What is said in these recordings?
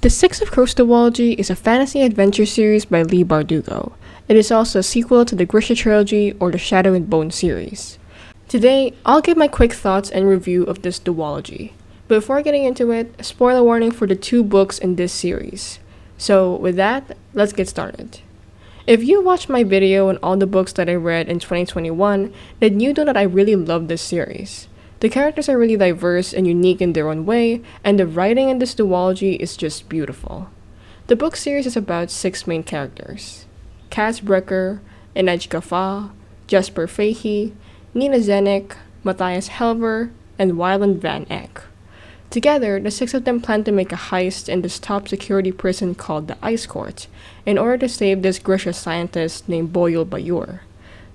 The Six of Crows Duology is a fantasy adventure series by Leigh Bardugo. It is also a sequel to the Grishaverse trilogy or the Shadow and Bone series. Today, I'll give my quick thoughts and review of this duology. Before getting into it, a spoiler warning for the 2 books in this series. So with that, let's get started. If you watched my video on all the books that I read in 2021, then you know that I really love this series. The characters are really diverse and unique in their own way, and the writing in this duology is just beautiful. The book series is about 6 main characters: Brekker, Inej Ghafa, Jesper Fahey, Zenik, Matthias Helvar, and Wylan Van Eck. Together, the 6 of them plan to make a heist in this top security prison called the Ice Court, in order to save this Grisha scientist named Boyul Bayur.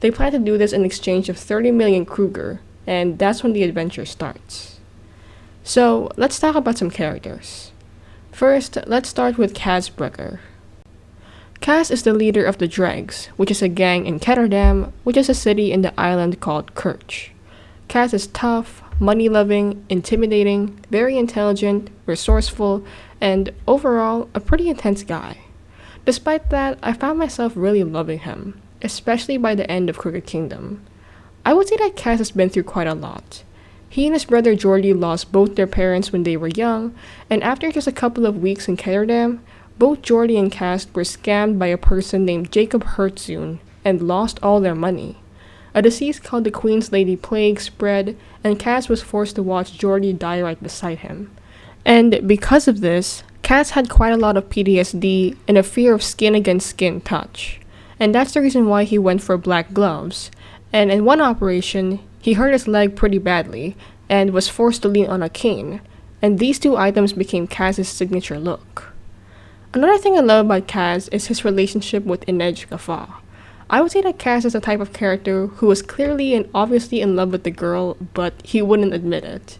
They plan to do this in exchange of 30 million Kruger, and that's when the adventure starts. So, let's talk about some characters. First, let's start with Brekker. Kaz is the leader of the Dregs, which is a gang in Ketterdam, which is a city in the island called Kerch. Kaz is tough, money-loving, intimidating, very intelligent, resourceful, and overall, a pretty intense guy. Despite that, I found myself really loving him, especially by the end of Crooked Kingdom. I would say that Kaz has been through quite a lot. He and his brother Jordy lost both their parents when they were young, and after just a couple of weeks in Ketterdam, both Jordy and Kaz were scammed by a person named Jacob Hertzun and lost all their money. A disease called the Queen's Lady Plague spread, and Kaz was forced to watch Jordy die right beside him. And because of this, Kaz had quite a lot of PTSD and a fear of skin against skin touch. And that's the reason why he went for black gloves. And in one operation, he hurt his leg pretty badly and was forced to lean on a cane, and these 2 items became Kaz's signature look. Another thing I love about Kaz is his relationship with Inej Ghafa. I would say that Kaz is the type of character who was clearly and obviously in love with the girl, but he wouldn't admit it.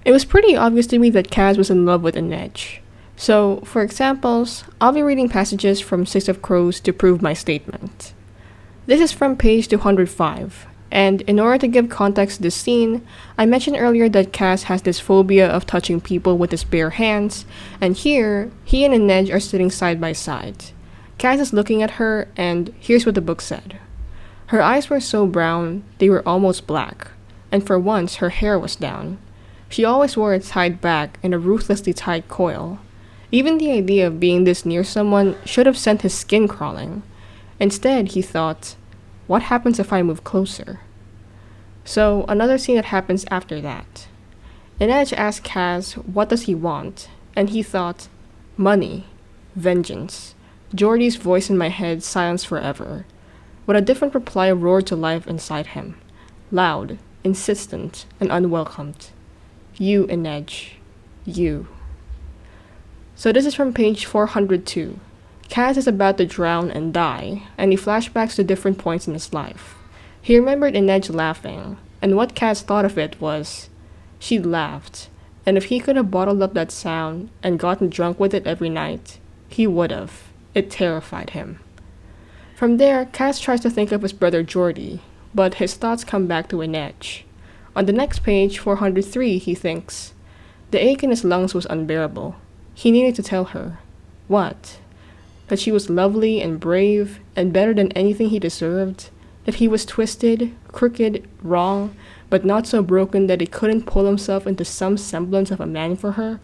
It was pretty obvious to me that Kaz was in love with Inej. So, for examples, I'll be reading passages from Six of Crows to prove my statement. This is from page 205, and in order to give context to this scene, I mentioned earlier that Kaz has this phobia of touching people with his bare hands, and here, he and Inej are sitting side by side. Kaz is looking at her, and here's what the book said. Her eyes were so brown, they were almost black, and for once her hair was down. She always wore it tied back in a ruthlessly tight coil. Even the idea of being this near someone should have sent his skin crawling. Instead, he thought, what happens if I move closer? So, another scene that happens after that. Inej asked Kaz what does he want, and he thought, money, vengeance. Jordy's voice in my head silenced forever. But a different reply roared to life inside him. Loud, insistent, and unwelcomed. You, Inej. You. So this is from page 402. Kaz is about to drown and die, and he flashbacks to different points in his life. He remembered Inej laughing, and what Kaz thought of it was, she laughed, and if he could have bottled up that sound and gotten drunk with it every night, he would have. It terrified him. From there, Kaz tries to think of his brother Jordy, but his thoughts come back to Inej. On the next page, 403, he thinks, the ache in his lungs was unbearable. He needed to tell her. What? That she was lovely and brave and better than anything he deserved, that he was twisted, crooked, wrong, but not so broken that he couldn't pull himself into some semblance of a man for her,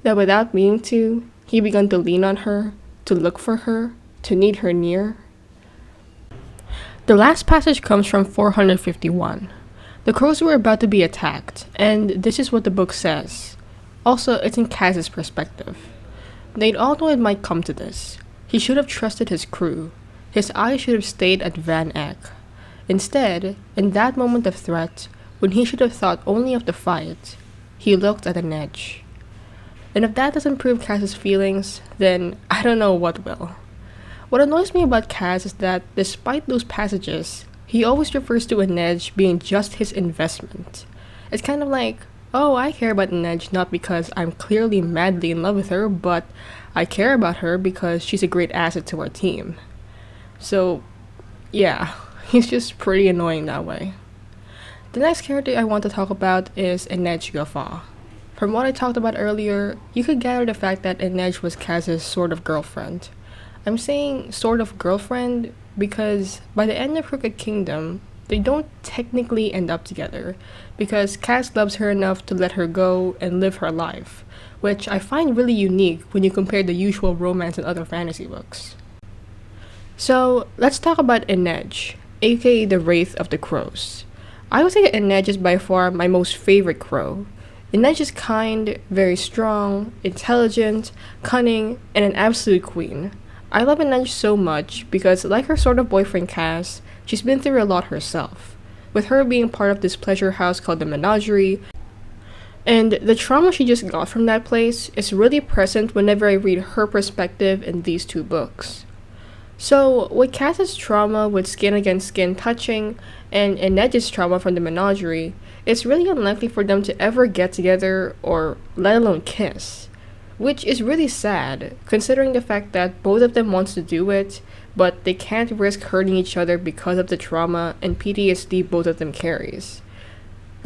that without meaning to, he began to lean on her, to look for her, to need her near. The last passage comes from 451. The crows were about to be attacked, and this is what the book says. Also, it's in Kaz's perspective. They'd all know it might come to this. He should have trusted his crew. His eyes should have stayed at Van Eck. Instead, in that moment of threat, when he should have thought only of the fight, he looked at Inej. And if that doesn't prove Kaz's feelings, then I don't know what will. What annoys me about Kaz is that, despite those passages, he always refers to Inej being just his investment. It's kind of like, oh, I care about Inej not because I'm clearly madly in love with her, but I care about her because she's a great asset to our team. So, yeah, he's just pretty annoying that way. The next character I want to talk about is Inej Ghafa. From what I talked about earlier, you could gather the fact that Inej was Kaz's sort of girlfriend. I'm saying sort of girlfriend because by the end of Crooked Kingdom, they don't technically end up together because Kaz loves her enough to let her go and live her life, which I find really unique when you compare the usual romance in other fantasy books. So, let's talk about Inej, aka the Wraith of the Crows. I would say that Inej is by far my most favorite crow. Inej is kind, very strong, intelligent, cunning, and an absolute queen. I love Inej so much because, like her sort of boyfriend Kaz, she's been through a lot herself, with her being part of this pleasure house called the Menagerie, and the trauma she just got from that place is really present whenever I read her perspective in these two books. So, with Kaz's trauma with skin against skin touching, and Inej's trauma from the Menagerie, it's really unlikely for them to ever get together or let alone kiss. Which is really sad, considering the fact that both of them wants to do it, but they can't risk hurting each other because of the trauma and PTSD both of them carries.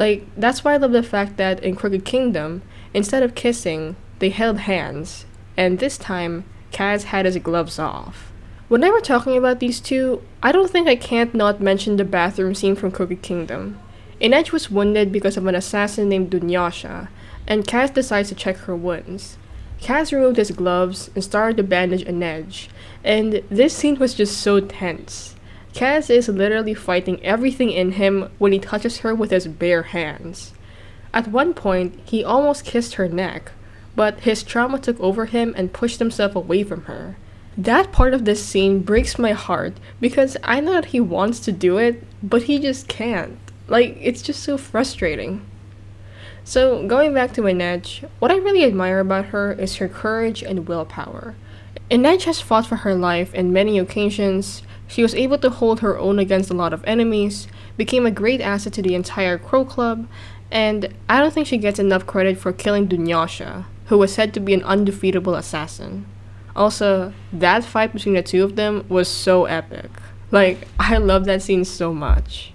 Like, that's why I love the fact that in Crooked Kingdom, instead of kissing, they held hands, and this time, Kaz had his gloves off. When I were talking about these two, I don't think I can't not mention the bathroom scene from Crooked Kingdom. Inej was wounded because of an assassin named Dunyasha, and Kaz decides to check her wounds. Kaz removed his gloves and started to bandage Inej, and this scene was just so tense. Kaz is literally fighting everything in him when he touches her with his bare hands. At one point, he almost kissed her neck, but his trauma took over him and pushed himself away from her. That part of this scene breaks my heart because I know that he wants to do it, but he just can't. Like, it's just so frustrating. So, going back to Inej, what I really admire about her is her courage and willpower. Inej has fought for her life in many occasions, she was able to hold her own against a lot of enemies, became a great asset to the entire Crow Club, and I don't think she gets enough credit for killing Dunyasha, who was said to be an undefeatable assassin. Also, that fight between the two of them was so epic. Like, I love that scene so much.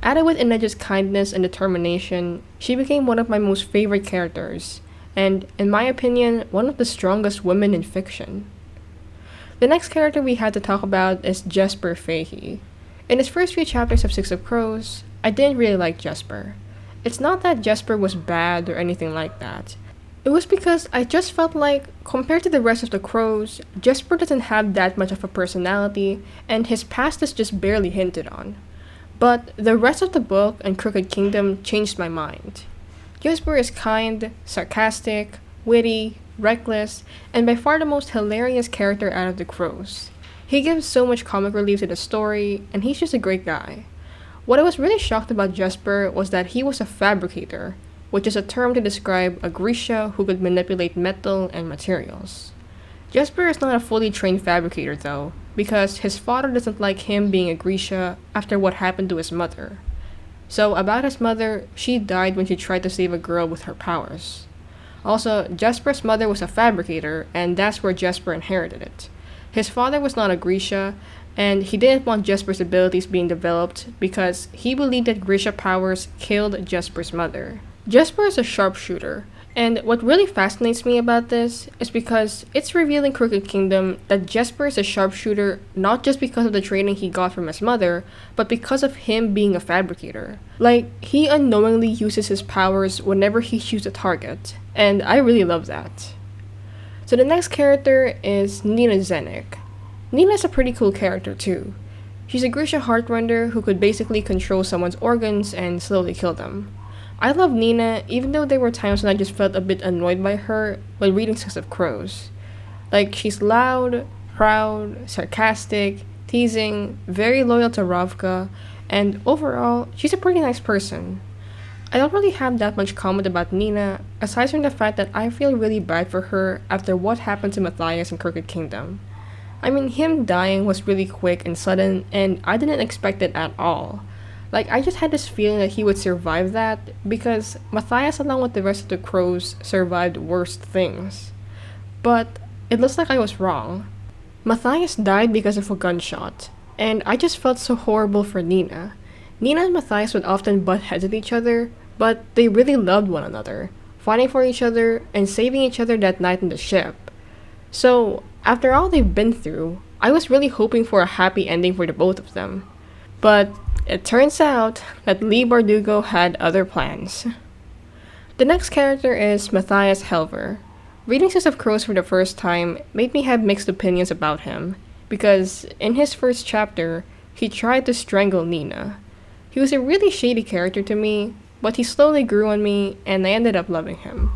Added with Inej's kindness and determination, she became one of my most favorite characters, and, in my opinion, one of the strongest women in fiction. The next character we had to talk about is Jesper Fahey. In his first few chapters of Six of Crows, I didn't really like Jesper. It's not that Jesper was bad or anything like that. It was because I just felt like, compared to the rest of the crows, Jesper doesn't have that much of a personality, and his past is just barely hinted on. But the rest of the book and Crooked Kingdom changed my mind. Jesper is kind, sarcastic, witty, reckless, and by far the most hilarious character out of the crows. He gives so much comic relief to the story, and he's just a great guy. What I was really shocked about Jesper was that he was a fabricator, which is a term to describe a Grisha who could manipulate metal and materials. Jesper is not a fully trained fabricator though, because his father doesn't like him being a Grisha after what happened to his mother. So about his mother, she died when she tried to save a girl with her powers. Also, Jesper's mother was a fabricator, and that's where Jesper inherited it. His father was not a Grisha, and he didn't want Jesper's abilities being developed because he believed that Grisha powers killed Jesper's mother. Jesper is a sharpshooter, and what really fascinates me about this is because it's revealed in Crooked Kingdom that Jesper is a sharpshooter not just because of the training he got from his mother, but because of him being a fabricator. Like, he unknowingly uses his powers whenever he shoots a target, and I really love that. So the next character is Nina Zenik. Nina is a pretty cool character too. She's a Grisha heartrender who could basically control someone's organs and slowly kill them. I love Nina, even though there were times when I just felt a bit annoyed by her when reading Six of Crows. Like, she's loud, proud, sarcastic, teasing, very loyal to Ravka, and overall, she's a pretty nice person. I don't really have that much comment about Nina, aside from the fact that I feel really bad for her after what happened to Matthias in Crooked Kingdom. I mean, him dying was really quick and sudden, and I didn't expect it at all. Like, I just had this feeling that he would survive that, because Matthias along with the rest of the crows survived worse things. But it looks like I was wrong. Matthias died because of a gunshot, and I just felt so horrible for Nina. Nina and Matthias would often butt heads at each other, but they really loved one another. fighting for each other, and saving each other that night on the ship. So, after all they've been through, I was really hoping for a happy ending for the both of them. But it turns out that Leigh Bardugo had other plans. The next character is Matthias Helvar. Reading Six of Crows for the first time made me have mixed opinions about him, because in his first chapter, he tried to strangle Nina. He was a really shady character to me, but he slowly grew on me, and I ended up loving him.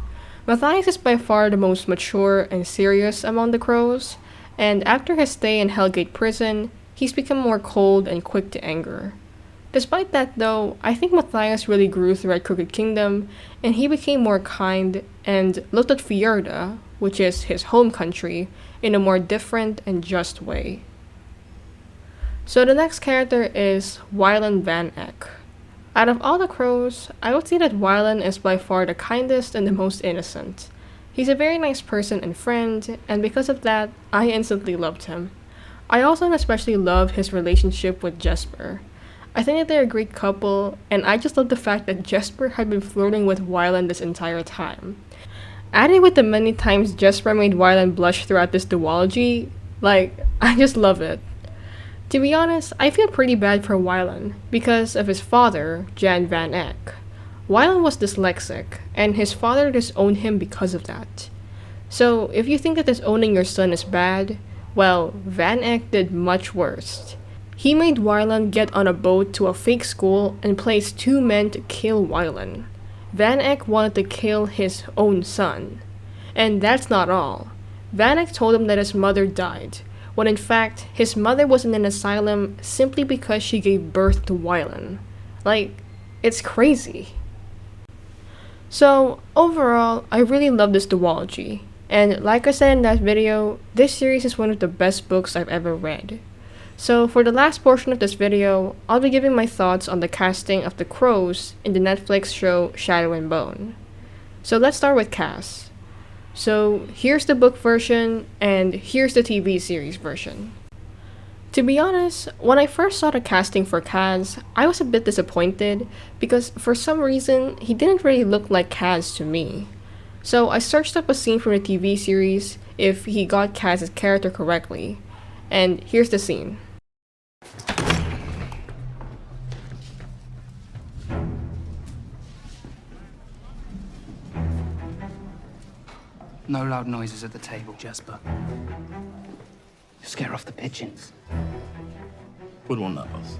Matthias is by far the most mature and serious among the crows, and after his stay in Hellgate prison, he's become more cold and quick to anger. Despite that though, I think Matthias really grew throughout Crooked Kingdom, and he became more kind and looked at Fjerda, which is his home country, in a more different and just way. So the next character is Wylan Van Eck. Out of all the crows, I would say that Wylan is by far the kindest and the most innocent. He's a very nice person and friend, and because of that, I instantly loved him. I also especially love his relationship with Jesper. I think that they're a great couple, and I just love the fact that Jesper had been flirting with Wylan this entire time. Adding with the many times Jesper made Wylan blush throughout this duology, I just love it. To be honest, I feel pretty bad for Wylan because of his father, Jan Van Eck. Wylan was dyslexic, and his father disowned him because of that. So, if you think that disowning your son is bad, well, Van Eck did much worse. He made Wylan get on a boat to a fake school and placed 2 men to kill Wylan. Van Eck wanted to kill his own son. And that's not all. Van Eck told him that his mother died, when in fact, his mother was in an asylum simply because she gave birth to Wylan. It's crazy. So, overall, I really love this duology, and like I said in that video, this series is one of the best books I've ever read. So, for the last portion of this video, I'll be giving my thoughts on the casting of the crows in the Netflix show Shadow and Bone. So let's start with cast. So here's the book version, and here's the TV series version. To be honest, when I first saw the casting for Kaz, I was a bit disappointed because for some reason, he didn't really look like Kaz to me. So I searched up a scene from the TV series if he got Kaz's character correctly, and here's the scene. No loud noises at the table, Jesper. Scare off the pigeons. Would want that, boss.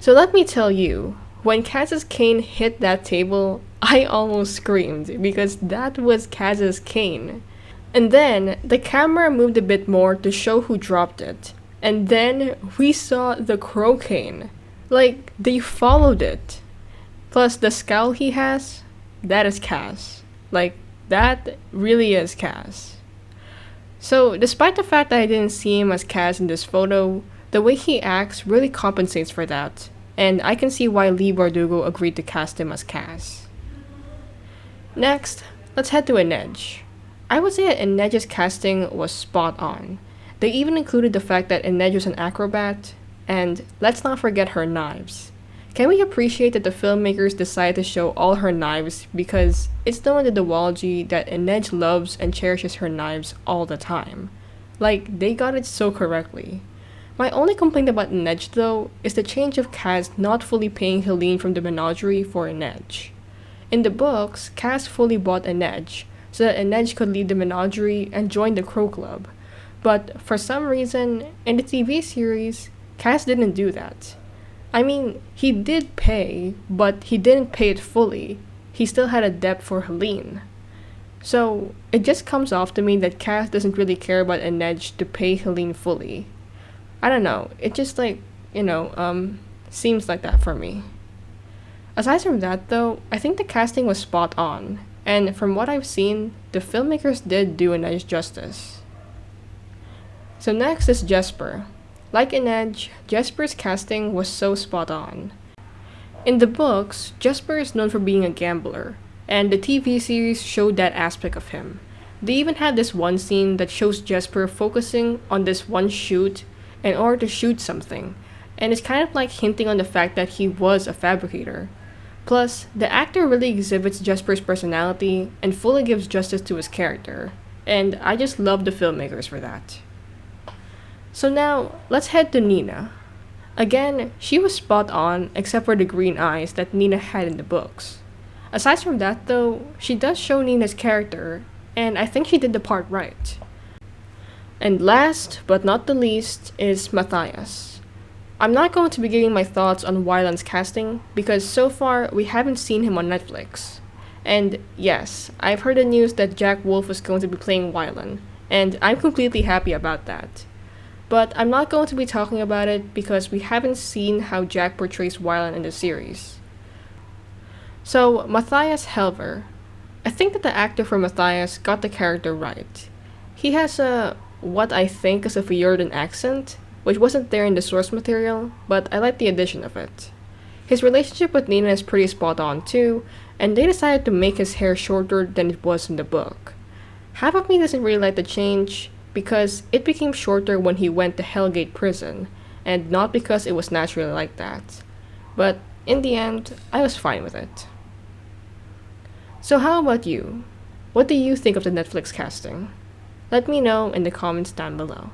So let me tell you, when Kaz's cane hit that table, I almost screamed because that was Kaz's cane. And then the camera moved a bit more to show who dropped it. And then we saw the crow cane. They followed it. Plus the scowl he has, that is Kaz. That really is Kaz. So, despite the fact that I didn't see him as Kaz in this photo, the way he acts really compensates for that, and I can see why Leigh Bardugo agreed to cast him as Kaz. Next, let's head to Inej. I would say that Inej's casting was spot on. They even included the fact that Inej was an acrobat, and let's not forget her knives. Can we appreciate that the filmmakers decided to show all her knives because it's known in the duology that Inej loves and cherishes her knives all the time. They got it so correctly. My only complaint about Inej though is the change of Kaz not fully paying Helene from the menagerie for Inej. In the books, Kaz fully bought Inej so that Inej could leave the menagerie and join the Crow Club. But for some reason, in the TV series, Kaz didn't do that. I mean, he did pay, but he didn't pay it fully. He still had a debt for Helene. So, it just comes off to me that Kaz doesn't really care about Inej to pay Helene fully. I don't know, it just seems like that for me. Aside from that though, I think the casting was spot on, and from what I've seen, the filmmakers did do Inej justice. So next is Jesper. Like Inej, Jesper's casting was so spot on. In the books, Jesper is known for being a gambler, and the TV series showed that aspect of him. They even had this one scene that shows Jesper focusing on this one shoot in order to shoot something, and it's kind of like hinting on the fact that he was a fabricator. Plus, the actor really exhibits Jesper's personality and fully gives justice to his character, and I just love the filmmakers for that. So now, let's head to Nina. Again, she was spot on except for the green eyes that Nina had in the books. Aside from that though, she does show Nina's character, and I think she did the part right. And last, but not the least, is Matthias. I'm not going to be giving my thoughts on Wylan's casting, because so far we haven't seen him on Netflix. And yes, I've heard the news that Jack Wolf is going to be playing Wylan, and I'm completely happy about that. But I'm not going to be talking about it because we haven't seen how Jack portrays Wylan in the series. So, Matthias Helvar. I think that the actor for Matthias got the character right. He has what I think is a Fjerdan accent, which wasn't there in the source material, but I like the addition of it. His relationship with Nina is pretty spot on too, and they decided to make his hair shorter than it was in the book. Half of me doesn't really like the change, because it became shorter when he went to Hellgate prison, and not because it was naturally like that. But in the end, I was fine with it. So how about you? What do you think of the Netflix casting? Let me know in the comments down below.